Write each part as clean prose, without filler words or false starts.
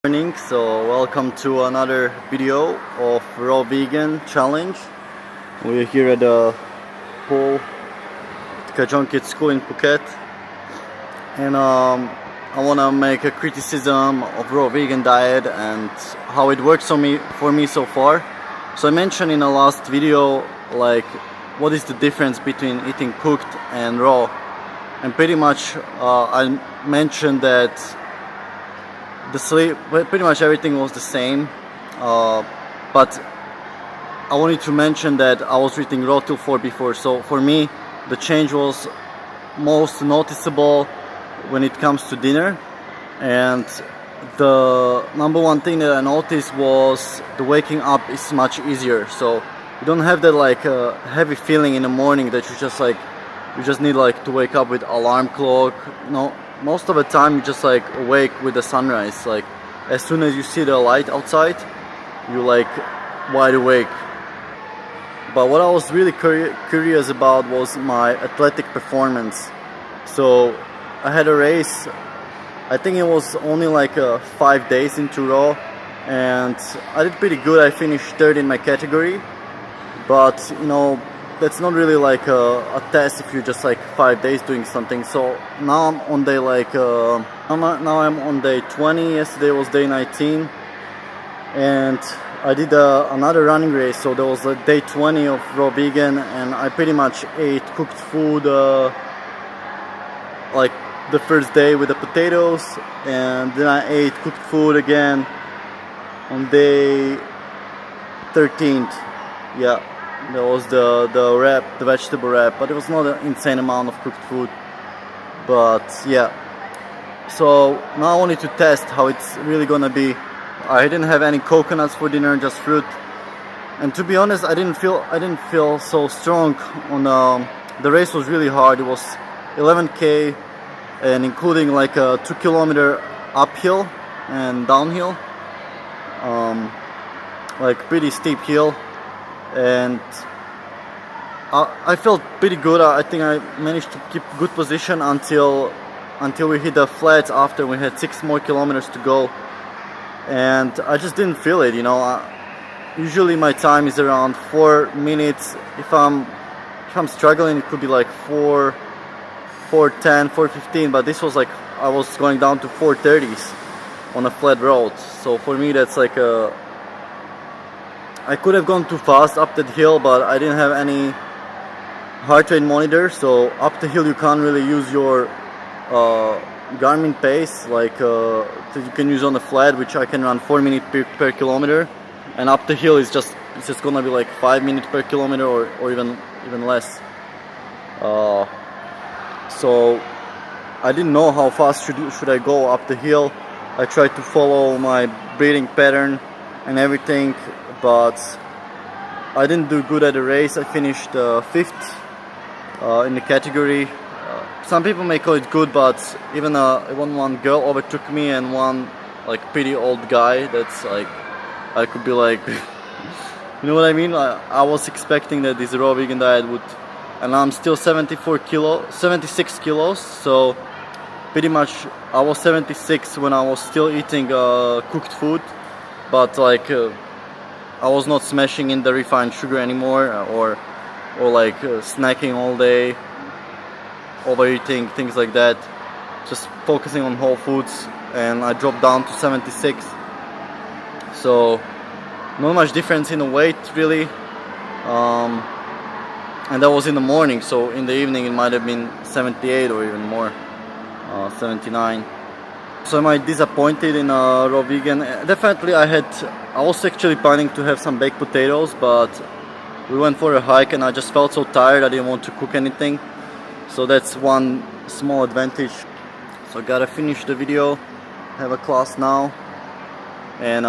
Morning, so welcome to another video of raw vegan challenge. We're here at the pool at Kajong Kids School in Phuket, and I want to make a criticism of raw vegan diet and how it works for me so far. So I mentioned in the last video what is the difference between eating cooked and raw, and pretty much I mentioned that pretty much everything was the same, but I wanted to mention that I was eating raw till 4 before, so for me the change was most noticeable when it comes to dinner. And the number one thing that I noticed was the waking up is much easier, so you don't have that heavy feeling in the morning that you just need to wake up with alarm clock. No, most of the time you just awake with the sunrise. As soon as you see the light outside, you wide awake. But what I was really curious about was my athletic performance. So I had a race, I think it was only 5 days into raw, and I did pretty good. I finished third in my category, but that's not really a test if you're just 5 days doing something. So now I'm on day now I'm on day 20. Yesterday was day 19, and I did another running race. So there was day 20 of raw vegan, and I pretty much ate cooked food the first day with the potatoes, and then I ate cooked food again on day 13th. Yeah. There was the vegetable wrap, but it was not an insane amount of cooked food. But yeah, so now I wanted to test how it's really gonna be. I didn't have any coconuts for dinner, just fruit. And to be honest, I didn't feel so strong. On the race was really hard. It was 11K, and including a 2-kilometer uphill and downhill, pretty steep hill. And I felt pretty good. I think I managed to keep good position until we hit the flats. After we had 6 more kilometers to go, and I just didn't feel it. Usually my time is around 4 minutes. If I'm struggling, it could be 4:10, 4:15. But this was I was going down to 4:30s on a flat road. So for me, that's I could have gone too fast up that hill, but I didn't have any heart rate monitor, so up the hill you can't really use your Garmin pace that you can use on the flat, which I can run 4 minutes per kilometer, and up the hill it's just gonna be 5 minutes per kilometer or even less. So I didn't know how fast should I go up the hill. I tried to follow my breathing pattern and everything, but I didn't do good at the race. I finished 5th in the category. Some people may call it good, but even one girl overtook me, and one pretty old guy that's I could be you know what I mean? I was expecting that this raw vegan diet would, and I'm still 76 kilos, so pretty much I was 76 when I was still eating cooked food, but I was not smashing in the refined sugar anymore, or snacking all day, overeating, things like that. Just focusing on whole foods, and I dropped down to 76. So not much difference in the weight really, and that was in the morning. So in the evening it might have been 78 or even more, 79. So am I disappointed in raw vegan? Definitely. I was actually planning to have some baked potatoes, but we went for a hike and I just felt so tired I didn't want to cook anything. So that's one small advantage. So I gotta finish the video, have a class now, and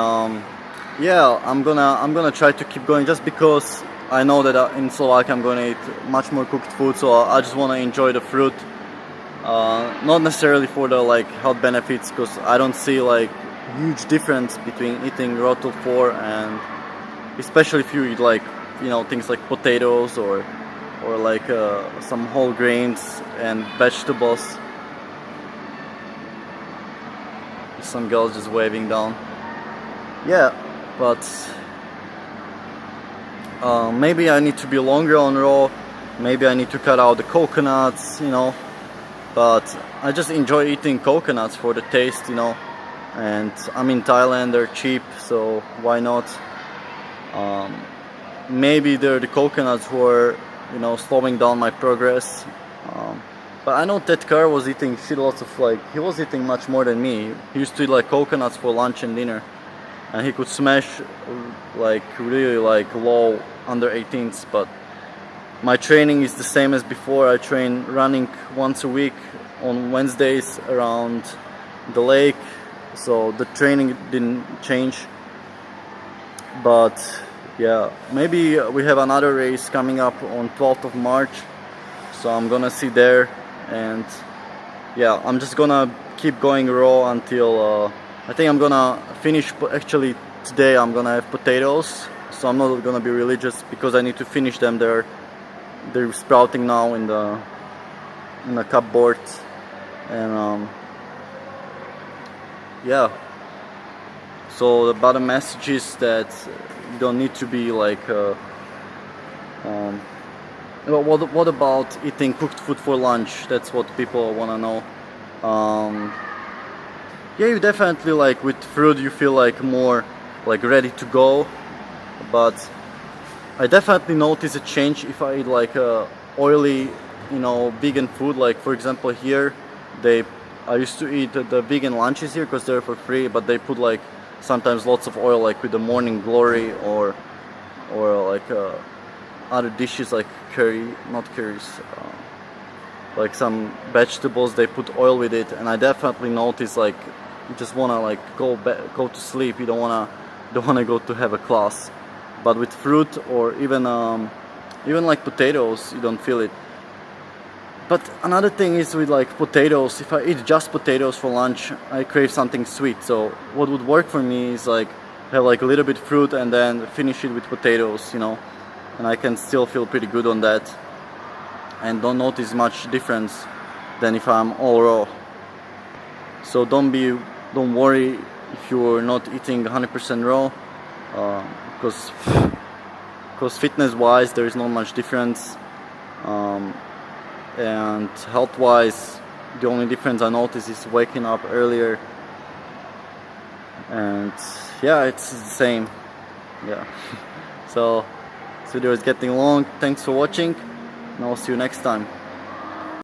yeah, I'm gonna try to keep going, just because I know that in Slovakia I'm gonna eat much more cooked food, so I just wanna enjoy the fruit. Not necessarily for the health benefits, because I don't see huge difference between eating raw till 4, and especially if you eat things like potatoes or some whole grains and vegetables. some girls just waving down. Yeah, but maybe I need to be longer on raw. Maybe I need to cut out the coconuts, you know. But I just enjoy eating coconuts for the taste, you know. And I'm in Thailand, they're cheap, so why not? Maybe they're the coconuts who are, you know, slowing down my progress. But I know Ted Carr was eating shitloads of, like, he was eating much more than me. He used to eat like coconuts for lunch and dinner, and he could smash like really like low under 18s. But my training is the same as before. I train running once a week on Wednesdays around the lake, so the training didn't change. But yeah, maybe we have another race coming up on 12th of March, so I'm gonna see there. And yeah, I'm just gonna keep going raw until I think I'm gonna finish. Actually today I'm gonna have potatoes, so I'm not gonna be religious because I need to finish them. They're sprouting now in the cupboard. And yeah, so the bottom message is that you don't need to be like what about eating cooked food for lunch? That's what people want to know. Yeah, you definitely, like with fruit you feel like more like ready to go, but I definitely notice a change if I eat like oily, you know, vegan food. Like for example here, I used to eat the vegan lunches here because they're for free, but they put like sometimes lots of oil, like with the morning glory or like other dishes like not curries, like some vegetables, they put oil with it, and I definitely notice like you just wanna like go to sleep. You don't wanna go to have a class. But with fruit or even like potatoes, you don't feel it. But another thing is with like potatoes, if I eat just potatoes for lunch, I crave something sweet. So what would work for me is like have like a little bit fruit and then finish it with potatoes, you know, and I can still feel pretty good on that and don't notice much difference than if I'm all raw. So don't worry if you're not eating 100% raw, because fitness wise there is not much difference. And health-wise, the only difference I notice is waking up earlier. And yeah, it's the same. Yeah. So this video is getting long. Thanks for watching, and I'll see you next time.